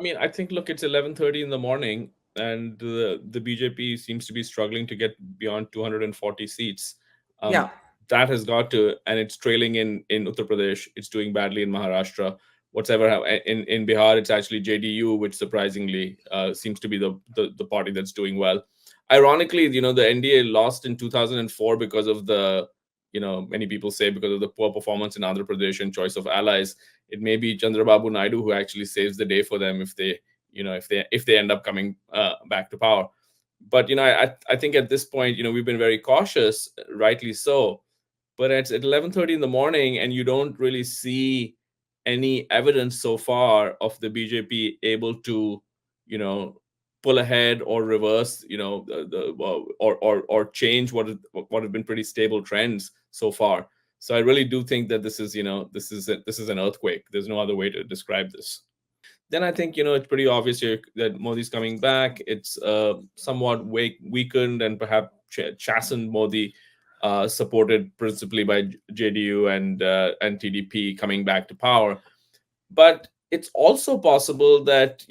I mean, I think, look, it's 11:30 in the morning, and the BJP seems to be struggling to get beyond 240 seats. Yeah, Um, that has got to, and it's trailing in Uttar Pradesh. It's doing badly in Maharashtra. In Bihar, it's actually JDU, which surprisingly seems to be the party that's doing well. Ironically, the NDA lost in 2004 because of many people say because of the poor performance in Andhra Pradesh and choice of allies. It may be Chandrababu Naidu who actually saves the day for them if they end up coming back to power. But I think at this point, we've been very cautious, rightly so. But it's at 11:30 in the morning, and you don't really see any evidence so far of the BJP able to, you know, pull ahead or reverse, or change what have been pretty stable trends so far. So I really do think that this is an earthquake. There's no other way to describe this. Then I think it's pretty obvious here that Modi's coming back. It's somewhat weakened and perhaps chastened Modi, supported principally by JDU and TDP coming back to power. But it's also possible that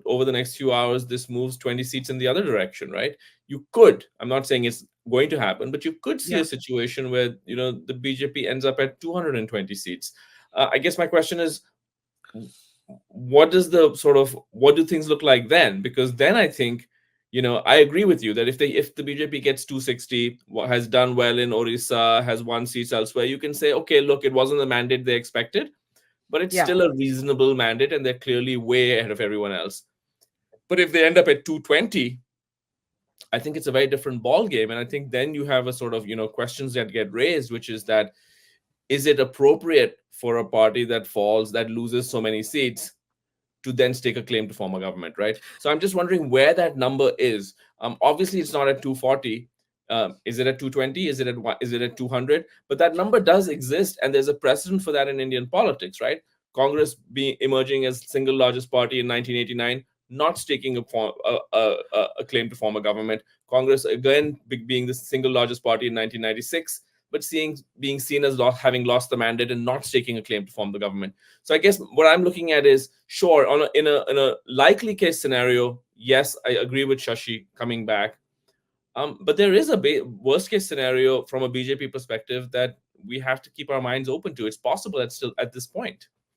over the next few hours this moves 20 seats in the other direction, right? You could. I'm not saying it's going to happen, but you could see yeah, a situation where the BJP ends up at 220 seats. I guess my question is, what do things look like then? Because then I think, I agree with you that if the BJP gets 260, has done well in Orissa, has won seats elsewhere, you can say, okay, look, it wasn't the mandate they expected, but it's yeah, still a reasonable mandate and they're clearly way ahead of everyone else. But if they end up at 220, I think it's a very different ball game. And I think then you have a sort of questions that get raised, which is that, is it appropriate for a party that loses so many seats to then stake a claim to form a government, right? So I'm just wondering where that number is. Obviously, it's not at 240. Is it at 220? Is it at 200? But that number does exist, and there's a precedent for that in Indian politics, right? Congress being emerging as single largest party in 1989, not staking a claim to form a government. Congress again being the single largest party in 1996, but being seen as having lost the mandate and not staking a claim to form the government. So I guess what I'm looking at is, sure, in a likely case scenario, yes, I agree with Shashi coming back. But there is a worst case scenario from a BJP perspective that we have to keep our minds open to. It's possible at this point.